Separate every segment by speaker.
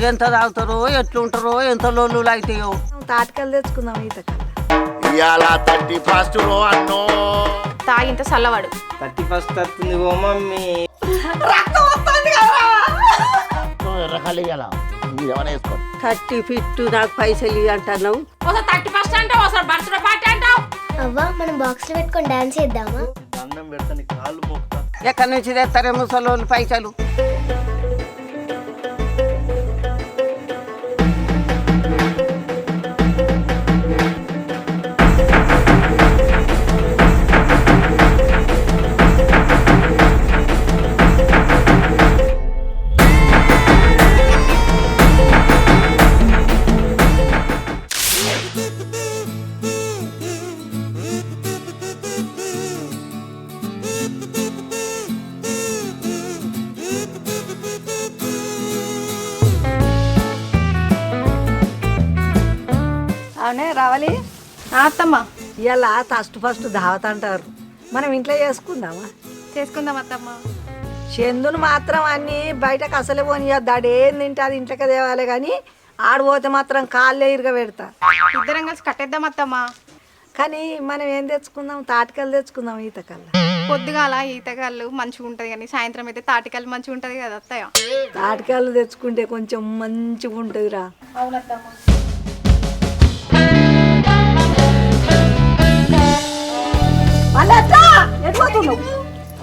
Speaker 1: ఎంత తాగుతారో ఎట్లుంటారో ఎంత లోళ్ళు అవుతాయో.
Speaker 2: తాటికలు తెచ్చుకుందాం ఈతకల్లా.
Speaker 3: ఇవాళ 31st రో అన్నో
Speaker 4: తాగింత చల్లవాడు.
Speaker 5: 31st వస్తుంది ఓ మమ్మీ.
Speaker 2: రక్తం వస్తుంది కదా.
Speaker 3: ఎర్రకాలి ఇవాళ ఏమైనా వేసుకో.
Speaker 1: 30 ఫిట్ నాకు పైసలు ఇవ్వు అంటున్నావు.
Speaker 4: ఒకసారి 31st అంటావు, ఒకసారి బర్త్డే పార్టీ అంటావు.
Speaker 6: అవ్వా మనం బాక్స్ లో పెట్టుకొని డాన్స్ చేద్దామా?
Speaker 5: దండం పెడతాను కాళ్ళు మోపుతా.
Speaker 1: ఎక్కడి నుంచి తెస్తారే ముసలోళ్ళు పైసలు?
Speaker 2: అవునే రావాలి.
Speaker 4: అత్తమ్మ
Speaker 2: ఇవాళ ఫస్ట్ దావత్ అంటారు. మనం ఇంట్లో చేసుకుందామా?
Speaker 4: చేసుకుందాం అత్తమ్మ.
Speaker 2: చందును మాత్రం అన్ని బయటకు అసలే పోనీయద్దు. ఆడేం తింటే అది ఇంట్లోకి తేవాలి, కానీ ఆడిపోతే మాత్రం కాళ్ళే ఇరుగా పెడతా.
Speaker 4: ఇద్దరం కలిసి కట్టేద్దాం అత్తమ్మ.
Speaker 2: కానీ మనం ఏం తెచ్చుకుందాం? తాటికలు తెచ్చుకుందాం ఈతకల్లా.
Speaker 4: పొద్దుగాల ఈతగాళ్ళు మంచిగా ఉంటుంది, కానీ సాయంత్రం అయితే తాటికల్లు మంచిగా ఉంటుంది కదా అత్తయ్య.
Speaker 2: తాటికలు తెచ్చుకుంటే కొంచెం మంచిగా ఉంటుందిరా.
Speaker 4: అవునత్తమ్మ.
Speaker 2: మళ్ళీ ఎట్లా ఎట్పోతున్నావు?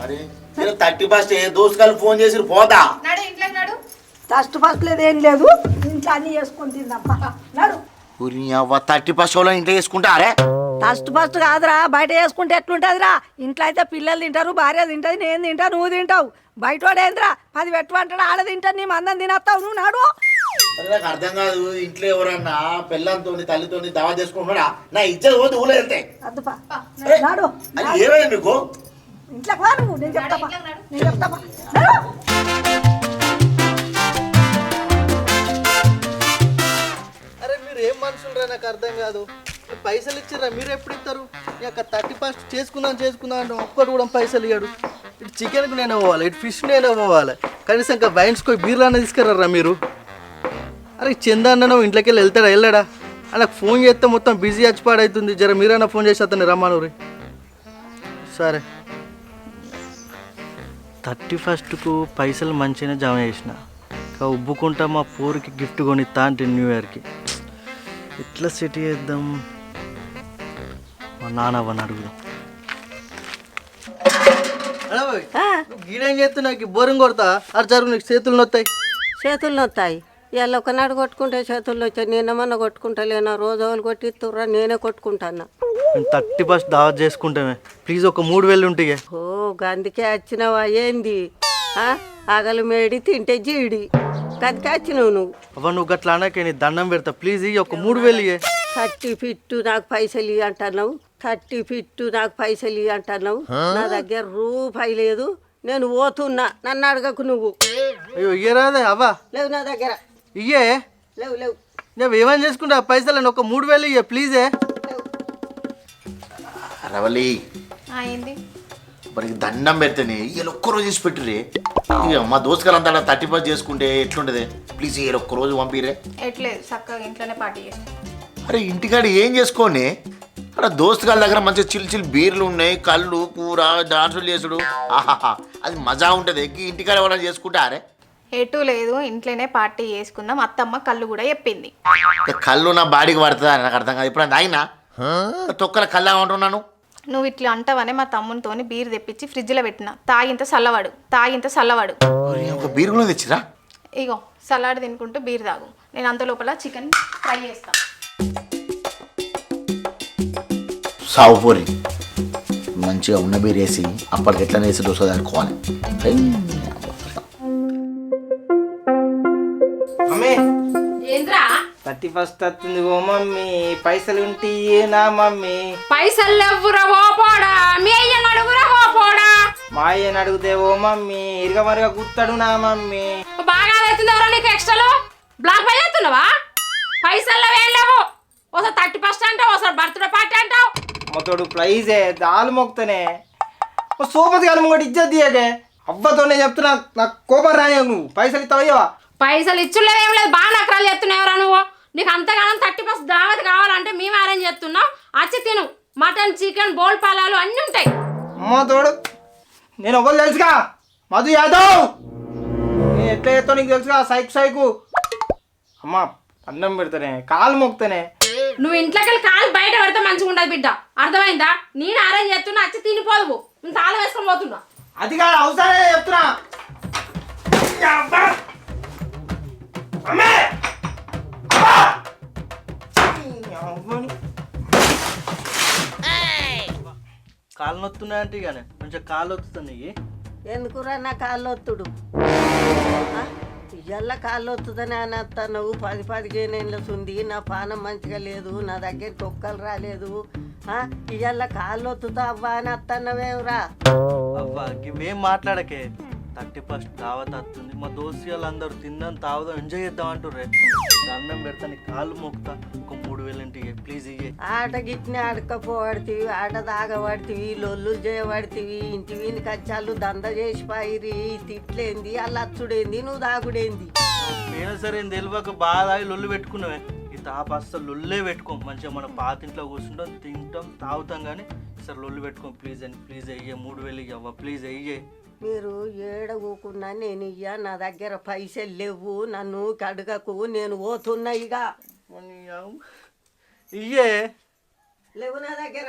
Speaker 3: అరే 31st దోస్తులు ఫోన్ చేసి పోతా.
Speaker 4: నడు ఇంట్లోకి నడు.
Speaker 2: ఫస్ట్ లేదు ఏం లేదు, ఇంట్లో అన్ని చేసుకొని తిందాం. నడు.
Speaker 3: 31st ఇంట్లో వేసుకుంటా. అరే
Speaker 2: ఫస్ట్ కాదురా, బయట చేసుకుంటే ఎట్లుంటుందిరా? ఇంట్లో అయితే పిల్లలు తింటారు, భార్య తింటది, నేను తింటా, నువ్వు తింటావు. బయట వాడేంద్రా 10 పెట్టమంటాడు, ఆడ తింటా, నీ మందం తినస్తావు. నువ్వు నాడు.
Speaker 3: నాకు అర్థం కాదు, ఇంట్లో ఎవరన్నా పిల్లలతో తల్లితోని దావా చేసుకుంటున్నాడా? నా ఇచ్చే పోతే ఊళ్ళో వెళ్తే
Speaker 2: అద్దుపా నాడు.
Speaker 3: అది ఏమైంది మీకు?
Speaker 2: ఇంట్లోకి వా నువ్వు, నేను చెప్తా.
Speaker 5: అరే మీరు ఏం మనుషులరా, నాకు అర్థం కాదు. పైసలు ఇచ్చిర్రా, మీరు ఎప్పుడు ఇస్తారు? ఇక 31st చేసుకుందాం అంటే ఒక్కటి కూడా పైసలు ఇయ్యాడు. ఇటు చికెన్కి నేనే పోవాలి, ఇటు ఫిష్ నేనే పోవాలి. కనీసం ఇంకా వైన్స్కి బీర్లానే తీసుకురారా మీరు. అరే చందన్న ఇంట్లోకి వెళ్ళాడా? నాకు ఫోన్ చేస్తే మొత్తం బిజీ చచ్చిపాడవుతుంది. జర మీరైనా ఫోన్ చేసి అతన్ని రమ్మనూరి. సరే 31st పైసలు మంచిగానే జమ చేసిన. ఉబ్బుకుంటా మా పూరికి గిఫ్ట్ కొనిస్తా అంటే న్యూ ఇయర్కి ఎట్లా సెట్ చేద్దాం? మా నాన్నవ్వని అడుగుదాం. గీడేం చేస్తున్నావు? బోరింగ్ కొడతా అది జరుగు, నీకు చేతులు నొత్తాయి.
Speaker 1: చేతులు నొత్తాయి. ఇవాళ ఒకనాడు కొట్టుకుంటే చేతుల్లో వచ్చాయి. నిన్నమన్నా కొట్టుకుంటలేనా? రోజు వాళ్ళు కొట్టిస్తుర్రా, నేనే కొట్టుకుంటాను.
Speaker 5: 31st దావత్ చేసుకుంటామే, ప్లీజ్ ఒక 3000 ఉంటాయి.
Speaker 1: ఓ గందుకే వచ్చినావా ఏంది? ఆగలు మేడి తింటే జీడి, గందుకే వచ్చినావు నువ్వు.
Speaker 5: అవ్వ నువ్వు గట్లా అనకే, నీ దండం పెడతా ప్లీజ్. ఒక 3000
Speaker 1: 30 ఫిట్ నాకు పైసలు ఇవ్వు అంటున్నావు. 30 ఫిట్ నాకు పైసలు ఇవ్వు అంటున్నావు. నా దగ్గర రూపాయి లేదు, నేను పోతున్నా. నన్ను అడగకు నువ్వు.
Speaker 5: అయ్యో ఇయ్యరాదే అవ్వ.
Speaker 1: లేవు నా దగ్గర,
Speaker 5: ఇయ్యే.
Speaker 1: లేవు.
Speaker 5: నేను ఏమని చేసుకుంటా పైసలు? ఒక 3000 ఇయ్యే ప్లీజే.
Speaker 3: రవలి
Speaker 4: ఏంది
Speaker 3: మనకి దండం పెడితేనే ఇలా ఒక్కరోజు చేసి పెట్టురే. ఇక మా దోస్తులంతా 31st చేసుకుంటే ఎట్లుంటది? ప్లీజ్ ఇలా ఒక్కరోజు పంపిరే.
Speaker 4: ఎట్లేదు, చక్కగా ఇంట్లోనే పార్టీ చేస్తాం.
Speaker 3: అరే ఇంటికాడ ఏం చేసుకోండి? అక్కడ దోస్తుగాళ్ళ దగ్గర మంచిగా చిల్ బీర్లు ఉన్నాయి, కళ్ళు కూర డాన్సులు చేసుడు. ఆహాహా అది మజా ఉంటుంది. ఇంటికాడ ఎవరైనా చేసుకుంటా? అరే
Speaker 4: ఎటు లేదు, ఇంట్లోనే పార్టీ చేసుకుందాం. అత్తమ్మ కళ్ళు కూడా చెప్పింది.
Speaker 3: కళ్ళు నా బాడీకి పడుతుందా? నాకు అర్థం కాదు. ఇప్పుడు తాగినా తొక్కల కళ్ళ అంటున్నాను.
Speaker 4: నువ్వు ఇట్లా అంటావనే మా తమ్మునితోని బీర్ తెప్పించి ఫ్రిడ్జ్లో పెట్టిన. తాగింత చల్లవాడు.
Speaker 3: ఒక బీర్ కూడా తెచ్చిరా?
Speaker 4: ఇగో సలాడ్ తినుకుంటూ బీర్ తాగు, నేను అంత లోపల చికెన్ ఫ్రై చేస్తా.
Speaker 3: సావుపోరి మంచిగా ఉన్న బీర్ వేసి అప్పటికి ఎట్లా వేసి దోశ దాడుకోవాలి.
Speaker 5: మమ్మీ
Speaker 4: ఏంద్రా
Speaker 5: 31st వస్తుంది ఓ మమ్మీ, పైసలు ఉంటే నా మమ్మీ.
Speaker 4: పైసలు లేవురా పోడా, మీ అయ్యని అడుగురా పోడా.
Speaker 5: మా అయ్యని అడిగితే ఓ మమ్మీ ఇరగమరగా గుర్తాడు నా మమ్మీ.
Speaker 4: బాగా అవుతుందెవరా నీకు ఎక్స్ట్రాలు? బ్లాక్ పై చేస్తున్నావా? పైసలు ఏం లేవు. ఒకసారి 31st అంటావు, ఒకసారి బర్త్డే పార్టీ అంటావు.
Speaker 5: మొత్తడు ప్రైజే దాలు మొక్తనే సోపతి కాలం కూడా ఇజ్జత్ తీయకే. అవ్వతోనే చెప్తున్నా, నాకు కోపం రాని. నువ్వు పైసలు ఇస్తావయ్యవా?
Speaker 4: పైసలు ఇచ్చులేదు ఏం లేదు, బాగా నీకు అంతగానం 30% దావత్ కావాలంటే మేము అరేంజ్ చేస్తున్నాం. వచ్చి తిను. మటన్, చికెన్, బోల్ పాలాలు అన్నీ ఉంటాయి.
Speaker 7: అమ్మ తోడు నేను ఒకరు తెలుసుగా, మధు యాదవ్. నేను ఎట్లా చేస్తావు నీకు తెలుసుగా, సైకు. అమ్మ అన్నం పెడతానే, కాలు మొక్కుతానే.
Speaker 4: నువ్వు ఇంట్లోకి వెళ్ళి కాలు బయట పెడితే మంచిగా ఉండదు బిడ్డ, అర్థమైందా? నేను అరేంజ్ చేస్తున్నా, వచ్చి తినిపోదు. నేను తాళం వేసుకొని పోతున్నా.
Speaker 7: అది కాదు, అవసరమే చెప్తున్నా.
Speaker 5: కాళ్ళు నొత్తున్నాయంటే ఇక కొంచెం కాళ్ళు వస్తుంది నీకు.
Speaker 1: ఎందుకురా నా కాళ్ళు ఒత్తుడు? ఇయ్యల్ల కాళ్ళు ఒత్తుదని అని వస్తున్నావు. 10-15 ఏళ్ళ ఉంది, నా పానం మంచిగా లేదు, నా దగ్గర తొక్కలు రాలేదు. ఇయ్యల్ల కాళ్ళు ఒత్తుతా అవ్వా అని వస్తున్నావేవురా?
Speaker 5: అవ్వా ఇవేం మాట్లాడకే. 31st దావత్ వస్తుంది, మా దోస్తు వాళ్ళందరూ తిందాం తాగుదాం ఎంజాయ్ చేద్దాం అంటుర్రే. అన్నం పెడతా నీ కాళ్ళు మొక్కుతా, ఒక 3000 ఇంటికి ప్లీజ్ ఇయ్యే.
Speaker 1: ఆట గిట్ని ఆడకపోబడితివి, ఆట తాగబడితివి, లొల్లు చేయబడితివి, ఇంటి వీని కచ్చాలు దంద చేసి పాయిరి. తిట్లేంది, అల్ల అచ్చుడేంది, నువ్వు దాగుడేంది?
Speaker 5: నేను సరే తెలియక బాగా తాగి లొల్లు పెట్టుకున్నావే. ఈ తాప అస్సలు లొల్లే పెట్టుకోం. మంచిగా మన పాత ఇంట్లో కూర్చుంటాం, తింటాం, తాగుతాం. కానీ సరే లొల్లు పెట్టుకోం ప్లీజ్ అని. ప్లీజ్ అయ్యే 3000 ఇవ్వ ప్లీజ్ అయ్యే.
Speaker 1: మీరు ఏడ ఊకున్నా నేను ఇయ్యా, నా దగ్గర పైసలు లేవు, నన్ను కడగకు, నేను పోతున్నా. ఇక
Speaker 5: ఇయ్యే
Speaker 1: లేవు నా దగ్గర.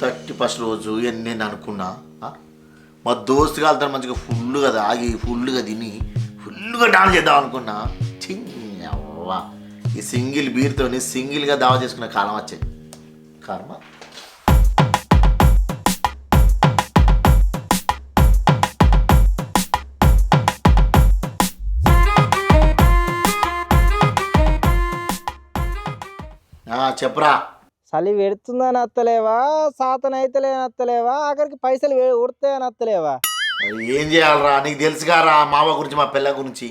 Speaker 3: 31st రోజు నేను అనుకున్నా మా దోస్తు కాలుతాను మంచిగా ఫుల్గా తాగి, ఫుల్గా తిని, ఫుల్గా డాన్స్ చేద్దాం అనుకున్నా. చిన్నవ్వా ఈ సింగిల్ బీర్తోని సింగిల్గా దావా చేసుకునే కాలం వచ్చేది. కర్మ. చెప్పురా.
Speaker 7: చలి పెడుతుందని అత్తలేవా, సాతన అయితలేని అత్తలేవా, ఆఖరికి పైసలు ఉడతాయని అత్తలేవా?
Speaker 3: ఏం చేయాలరా, నీకు తెలుసుగారా మావ గురించి, మా పిల్ల గురించి.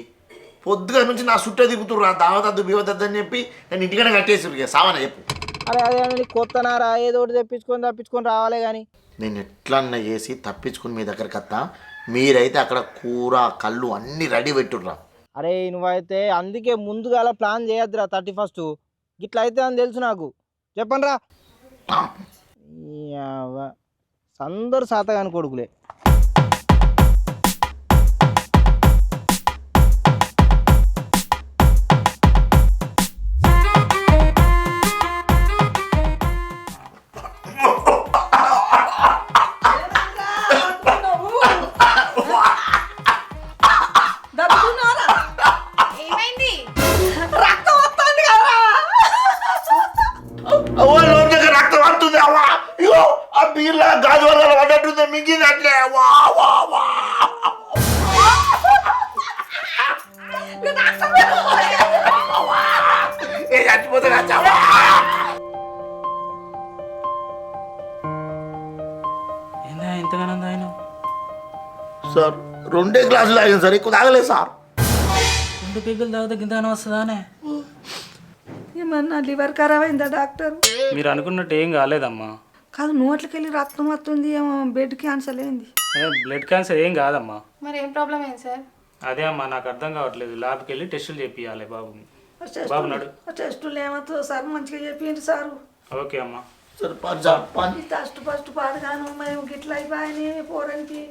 Speaker 3: పొద్దుగా నుంచి నా చుట్టే దిగుతుర్రా, దావతద్దు బివతద్దు అని చెప్పి నేను ఇంటికనే కట్టేసి సావన చెప్పు.
Speaker 7: అరే అదే నీకు కొత్తనారా, ఏదో ఒకటి తప్పించుకొని రావాలే కానీ.
Speaker 3: నేను ఎట్లన్నా చేసి తప్పించుకుని మీ దగ్గరికి వస్తా. మీరైతే అక్కడ కూర కళ్ళు అన్నీ రెడీ పెట్టుర్రా.
Speaker 7: అరే నువ్వైతే అందుకే ముందుగా ప్లాన్ చేయొద్దురా. 31st గిట్ల అయితే అని తెలుసు నాకు. చెప్పండి రా. అందరు సాతగాని కొడుకులే.
Speaker 3: రక్తం పడుతుంది అవ్వా. ఇగో ఆ బీర్లా గాజు వల్ల పడ్డట్టుంది, మింగింది అట్లే. చచ్చిపోతే
Speaker 5: ఎంతగానో ఆయన
Speaker 3: సార్ 2 గ్లాసులు తాగింది సార్, ఎక్కువ తాగలేదు సార్.
Speaker 5: 2 పెగ్గులు తాగితే గింతగానో వస్తుందానే?
Speaker 2: ఏమన్నా లివర్ ఖరాబ్ అయిందా డాక్టర్?
Speaker 8: మీరు అనుకున్నట్టు ఏం కాలేదమ్మా.
Speaker 2: కాదు, నోట్లకెళ్ళి రక్తం వస్తుంది ఏమో, బెడ్ క్యాన్సర్ అయింది.
Speaker 8: బ్లడ్ క్యాన్సర్ ఏం కాదమ్మా.
Speaker 4: మరి ఏం ప్రాబ్లం అయింది సార్?
Speaker 8: అదే అమ్మా, నాకు అర్థం కావట్లేదు. ల్యాబ్కి వెళ్ళి టెస్టులు చేపియాలి బాబుని. బాబు నడు.
Speaker 2: టెస్టులు ఏమవుతుందో సార్ మంచిగా చెప్పింది సారు.
Speaker 8: ఓకే అమ్మా.
Speaker 3: సార్
Speaker 2: ఫస్ట్ పాడుగాను మేము గిట్ల అయిపోయి పోరానికి.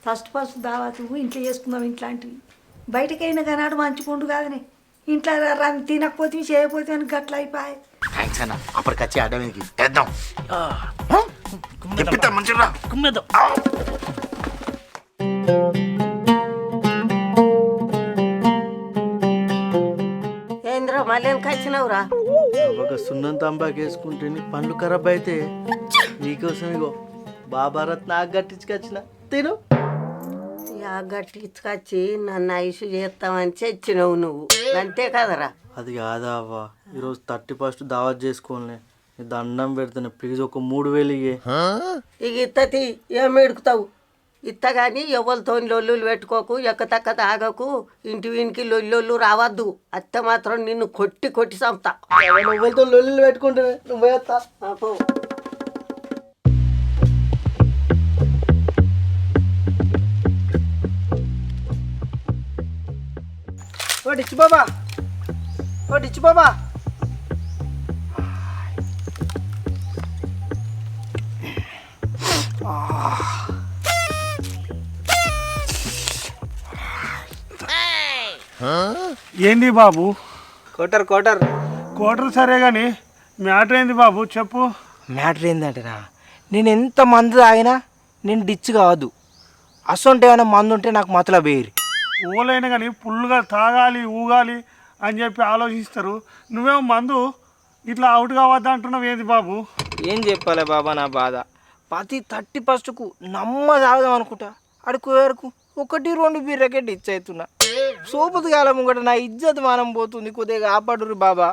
Speaker 2: ఫస్ట్ దావాతు ఇంట్లో చేసుకుందాం. ఇట్లాంటివి బయటకైనా కానీ మంచిగుండు కాదని ఇంట్లో తినకపోతే చేయకపోతే అని గట్ల అయిపోయి.
Speaker 3: థ్యాంక్స్ అన్న. అప్పటికొచ్చి అడ్డానికి తెద్దాం. మంచిగా
Speaker 8: కుమ్మేద్దాం.
Speaker 1: ఏంద్రా మళ్ళీ వచ్చినావురా?
Speaker 5: ఒక సున్నం తంబాకు వేసుకుంటే నీ పండ్లు ఖరాబ్ అయితే నీకోసం ఇగో బాబారత్ నాకు గట్టించుకొచ్చిన తిను.
Speaker 1: గట్టించుకొచ్చి నన్ను ఐసు చేస్తామని తెచ్చినావు నువ్వు, అంతే కదరా?
Speaker 5: అది కాదా అవ్వ, ఈరోజు 31st దావత్ చేసుకోలే, నీ దండం పెడతాను ప్లీజ్ ఒక 3000 ఇయ్యే.
Speaker 1: ఇక ఇత్తతి ఏం ఎడుకుతావు? ఇత్త కానీ ఎవరితో లొల్లులు పెట్టుకోకు, ఎక్కతక్క తాగకు, ఇంటి వీనికి లొల్లు రావద్దు. అత్త మాత్రం నిన్ను కొట్టి చంపుతా.
Speaker 5: నువ్వులతో లొల్లు పెట్టుకుంటే నువ్వు వేస్తా.
Speaker 7: ఓ డిచ్చు బాబా, ఓ డిచ్చు బాబా.
Speaker 9: ఏంది బాబు?
Speaker 7: Quarter quarter.
Speaker 9: కోటలు సరే కానీ మ్యాటర్ ఏంది బాబు చెప్పు.
Speaker 7: మ్యాటర్ ఏంటంటేనా, నేను ఎంత మందు తాగినా నేను డిచ్ కావద్దు. అసొంటి ఏమైనా మందు ఉంటే నాకు మతల బేరి.
Speaker 9: ఓలైనా కానీ ఫుల్గా తాగాలి ఊగాలి అని చెప్పి ఆలోచిస్తారు. నువ్వేమో మందు ఇట్లా అవుట్ కావద్దు అంటున్నావు ఏంది బాబు?
Speaker 7: ఏం చెప్పాలి బాబా నా బాధ. ప్రతి 31కు నమ్మ తాగుదాం అనుకుంటా, అడుకు వరకు 1-2 బీర్రకే డిచ్ అవుతున్నా. సోపుది కాలం కూడా నా ఇజ్జత్ మానం పోతుంది, కొద్దిగా కాపాడురు బాబా.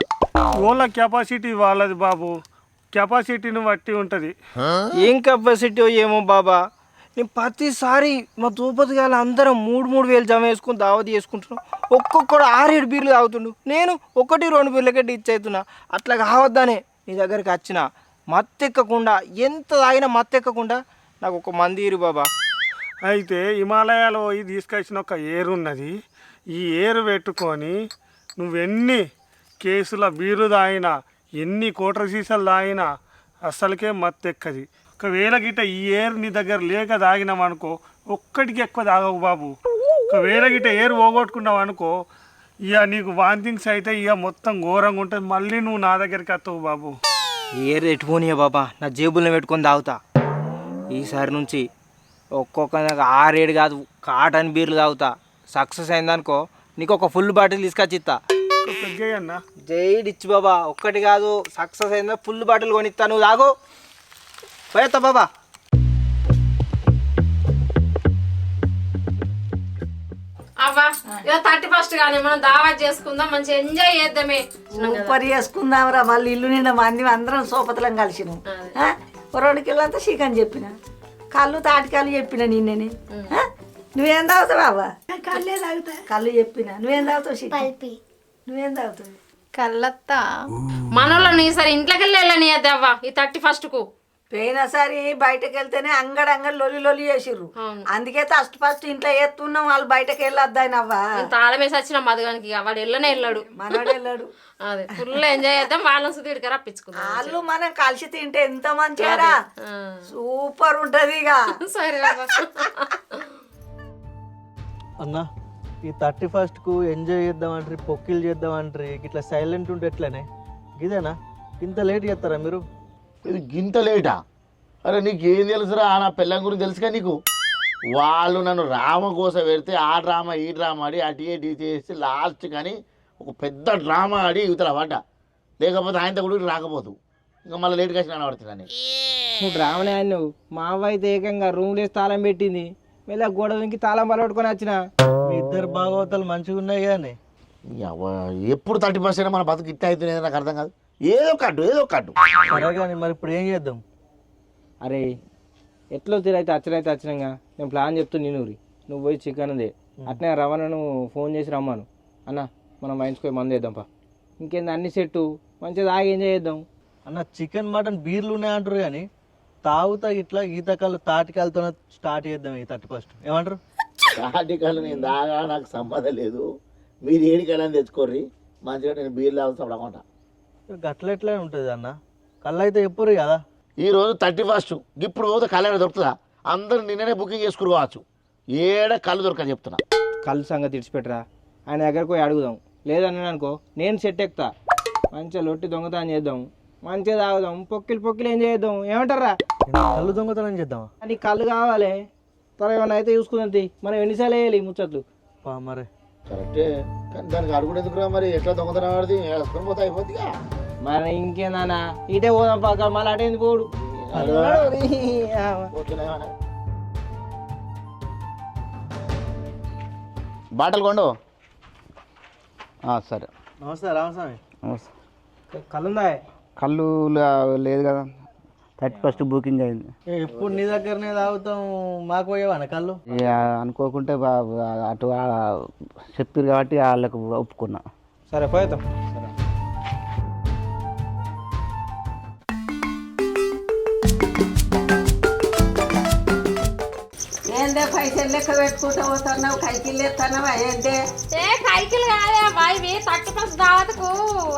Speaker 9: ఓళ్ళ కెపాసిటీ వాళ్ళది బాబు, కెపాసిటీని బట్టి ఉంటుంది.
Speaker 7: ఏం కెపాసిటీ ఏమో బాబా. నేను ప్రతిసారి మా దూపతి గారు అందరం 3-3 వేలు జమ వేసుకుని దావతి చేసుకుంటున్నాం. ఒక్కొక్కడు 6-7 బీర్లు తాగుతుండు, నేను 1-2 బీర్లకే డిచ్ అవుతున్నా. అట్లా కావద్దనే నీ దగ్గరికి వచ్చిన, మత్తెక్కకుండా ఎంత తాగినా మత్తెక్కకుండా నాకు ఒక మందిరు బాబా.
Speaker 9: అయితే హిమాలయాలో పోయి తీసుకొచ్చిన ఒక ఏరు ఉన్నది. ఈ ఏరు పెట్టుకొని నువ్వెన్ని కేసుల బీరు తాగినా, ఎన్ని కోట్ర సీసాలు తాగినా అస్సలకే మత్తెక్కది. ఒకవేళ గిట్ట ఈ ఏరు నీ దగ్గర లేక తాగినామనుకో, ఒక్కటికి ఎక్కువ తాగవు బాబు. ఒకవేళ గిట్ట ఏరు పోగొట్టుకున్నావు అనుకో, ఇక నీకు వాంతింగ్స్ అయితే ఇక మొత్తం ఘోరంగా ఉంటుంది. మళ్ళీ నువ్వు నా దగ్గరికి వస్తావు బాబు.
Speaker 7: ఏరు ఎట్టుకోనియా బాబా, నా జేబుల్లో పెట్టుకొని తాగుతా. ఈసారి నుంచి ఒక్కొక్క 6-7 కాదు కాటన్ బీర్లు తాగుతా. సక్సెస్ అయిందనుకో నీకు ఒక ఫుల్ బాటిల్ తీసుకొచ్చి ఇస్తా.
Speaker 9: అన్న
Speaker 7: జై డిచ్ బాబా, ఒక్కటి కాదు సక్సెస్ అయిందా ఫుల్ బాటిల్ కొనిస్తా, నువ్వు తాగు పోయేస్తా బాబా.
Speaker 4: అవ్వా ఇక 31st కానీ మనం దావా చేసుకుందాం, మంచిగా ఎంజాయ్ చేద్దామే.
Speaker 2: సూపర్ చేసుకుందాంరా. మళ్ళీ ఇల్లు నిండా మంది అందరం సోపతలం కలిసినాం. 2 కిలో అంతా చికెన్ చెప్పిన, కళ్ళు తాటికాయలు చెప్పిన నిన్ననే. నువ్వేం తాగుతావు బాబా? కళ్ళే తాగుతా. కళ్ళు చెప్పిన. నువ్వేం తాగుతావు చికెన్?
Speaker 6: పల్పి.
Speaker 2: నువ్వేం తాగుతావు?
Speaker 4: కళ్ళత్తా మనోళ్ళని ఈసారి ఇంట్లోకి వెళ్ళని అవ్వా ఈ 31కు.
Speaker 2: పోయినసారి బయటకు వెళ్తేనే అంగడి లొల్లి చేసిర్రు. అందుకే ఫస్ట్ ఇంట్లో ఎత్తున్నాం, వాళ్ళు బయటకు వెళ్ళొద్దాయినవ్వా.
Speaker 4: తాళం వేసి వచ్చిన మధుగానికి, వాడు వెళ్ళాడు,
Speaker 2: మనోడు వెళ్ళాడు.
Speaker 4: అదే ఫుల్ ఎంజాయ్ చేద్దాం, వాళ్ళని సుధీడికి రప్పించుకుందాం.
Speaker 2: వాళ్ళు మనం కలిసి తింటే ఎంత మంచిగా సూపర్ ఉంటది. ఇక
Speaker 4: సరే
Speaker 5: అన్న ఈ 31కు ఎంజాయ్ చేద్దామంటారు, పొక్కిలు చేద్దామంటారు, ఇట్లా సైలెంట్ ఉంటే ఎట్లనే ఇదేనా? ఇంత లేట్ చేస్తారా మీరు?
Speaker 3: ఇది గింత లేటా? అరే నీకు ఏం తెలుసురా, నా పిల్లం గురించి తెలుసుగా నీకు. వాళ్ళు నన్ను రామ కోసం పెడితే ఆ డ్రామా ఈ డ్రామా ఆడి అటు ఇటు చేసి లాస్ట్ కానీ ఒక పెద్ద డ్రామా ఆడి ఇవతల పడ్డ. లేకపోతే ఆయనతో కూడా రాకపోతు, ఇంకా మళ్ళీ లేట్గా వచ్చిన పడుతున్నాను.
Speaker 7: నువ్వు డ్రామనే అని నువ్వు. మా అవ్వ అయితే ఏకంగా రూమ్లో తాళం పెట్టింది, మళ్ళీ గోడ వెంకి తాళం పట్టుకొని వచ్చిన.
Speaker 5: మీ ఇద్దరు భాగవతాలు మంచిగా ఉన్నాయి కానీ
Speaker 3: ఎప్పుడు 30% మన బతుకు ఇట్ట అవుతుంది నాకు అర్థం కాదు. ఏదో కట్టు
Speaker 5: సరే కానీ మరి ఇప్పుడు ఏం చేద్దాం?
Speaker 7: అరే ఎట్లా తీరైతే వచ్చినాగా నేను ప్లాన్ చెప్తాను. నువ్వు పోయి చికెన్ ఉంది అట్నే రవాణాను ఫోన్ చేసి రమ్మాను. అన్న మనం వాయించుకొని మందు వేద్దాంపా. ఇంకేంది అన్ని సెట్టు మంచిగా తాగి ఎంజాయ్ చేద్దాం.
Speaker 5: అన్న చికెన్ మటన్ బీర్లు ఉన్నాయంటారు కానీ తాగుతా ఇట్లా ఈతకాలు తాటికాలతో స్టార్ట్ చేద్దాం ఈ 31st. ఏమంటారు?
Speaker 3: తాటికాలు నేను దాగా నాకు సంబంధం లేదు. మీరు ఏడికాయలని తెచ్చుకోర్రి, మంచిగా నేను బీర్లు తాగుతా అన్నమాట.
Speaker 5: గట్ల ఎట్లా ఉంటుంది అన్న? కళ్ళు అయితే ఎప్పుడు కదా.
Speaker 3: ఈరోజు 31st, ఇప్పుడు పోతే కళ్యాణ దొరుకుతుందా? అందరూ నిన్ననే బుకింగ్ చేసుకోవచ్చు. ఏడ కళ్ళు దొరకని చెప్తున్నా.
Speaker 7: కళ్ళు సంగతి ఇడిచిపెట్టరా, ఆయన దగ్గరకు పోయి అడుగుదాం. లేదన్నాను అనుకో నేను సెట్ ఎక్కుతా. మంచిగా లొట్టి దొంగతనం చేద్దాం, మంచిగా తాగుదాం, పొక్కిలు ఏం చేద్దాం. ఏమంటారా?
Speaker 5: కళ్ళు దొంగతనం చేద్దామా?
Speaker 7: నీకు కళ్ళు కావాలి, త్వర ఏమన్నా అయితే చూసుకుందాం. మనం ఎన్నిసార్లు వేయాలి ముచ్చట్లు?
Speaker 5: మరి
Speaker 3: కరెక్టే, కానీ దానికి అడుగుడు ఎందుకురా? మరి ఎట్లా దొంగతనం ఆడితే వేసుకొని పోతే అయిపోతుందిగా.
Speaker 7: మరి ఇంకేందన్నా ఇటే పోదాం పక్క, మళ్ళీ అటేంది పోడు.
Speaker 3: బాటలు కొండు. సరే.
Speaker 5: నమస్తే రామస్వామి.
Speaker 7: కళ్ళుందా?
Speaker 10: కళ్ళు లేదు కదా, 31st బుకింగ్ అయింది.
Speaker 5: ఎప్పుడు నీ దగ్గరనే తాగుతాం, మాకు పోయేవాన కళ్ళు?
Speaker 10: ఇక అనుకోకుంటే అటు చెప్పారు కాబట్టి వాళ్ళకు ఒప్పుకున్నా.
Speaker 7: సరే పోయేద్దాం.
Speaker 2: ఏందే
Speaker 1: ఏందే పైసలు లెక్క పెట్టుకుంటూ పోతున్నావు, కైకిళ్ళు ఎత్తున్నావా ఏందే?
Speaker 4: ఏ కైకిలు కాదే అబ్బా, ఇవి 31 దావత్కు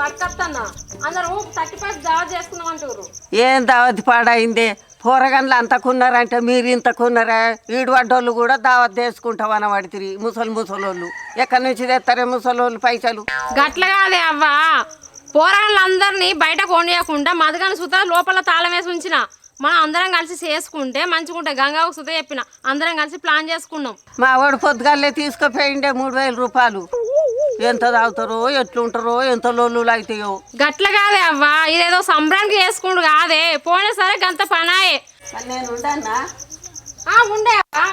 Speaker 4: అడకత్తన్నా. అందరూ 31 దావత్ చేసుకున్నామంటారు.
Speaker 1: ఏం దావత్ పాడైందే? పోరగన్లు అంతకున్నారంటే మీరు ఇంతకున్నారా? ఈడువడ్డోళ్ళు కూడా దావత్ చేసుకుంటాం అనబడితిరి. ముసలోళ్ళు ఎక్కడి నుంచి తెస్తారే ముసలోళ్ళు పైసలు?
Speaker 4: గట్ల కాదే అవ్వా, పోరాళ్ళందరినీ బయట కొనియకుండా మధుగాని సుత లోపల తాళం వేసి ఉంచిన. మనం అందరం కలిసి చేసుకుంటే మంచిగుంటే గంగాకు సుత చెప్పిన అందరం కలిసి ప్లాన్ చేసుకున్నాం.
Speaker 1: మా వాడు పొద్దుగాలే తీసుకుపోయిండే 3000 రూపాయలు. ఎంత తాగుతారో ఎట్లుంటారో ఎంత లోళ్ళు అవుతాయో.
Speaker 4: గట్ల కాదే అవ్వా, ఇదేదో సంబరానికి చేసుకుంటు కాదే. పోయినా సరే గంత పనాయే.
Speaker 1: నేను ఉండన్నా?
Speaker 4: ఉండే అవ్వా,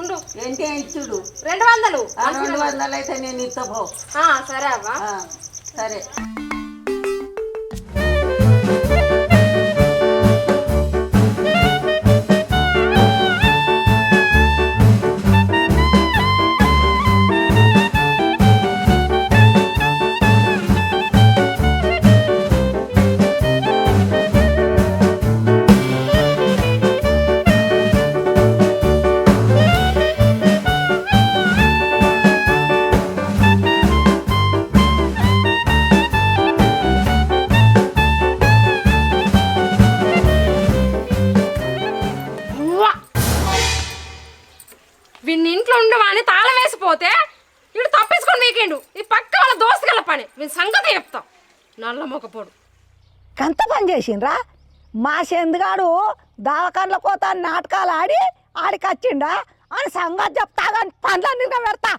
Speaker 4: ఉండు.
Speaker 1: ఏంటి ఇచ్చుడు?
Speaker 4: 200.
Speaker 1: 200 అయితే నేను ఇస్తాపో.
Speaker 4: సరే అవ్వా.
Speaker 1: సరే.
Speaker 4: వీడిని ఇంట్లో ఉండవని తాళం వేసిపోతే వీడు తప్పించుకొని వీకెండు. ఈ పక్క వాళ్ళ దోస్తుగల పని. వీని సంగతి చెప్తాం. నల్ల మొక్కపోడు
Speaker 2: కంత పని చేసిండ్రా. మా చందుగాడు దావకాన్ల పోతా నాటకాలు ఆడికి వచ్చిండా అని సంగతి చెప్తా కానీ పండ్ల నిలబెడతా.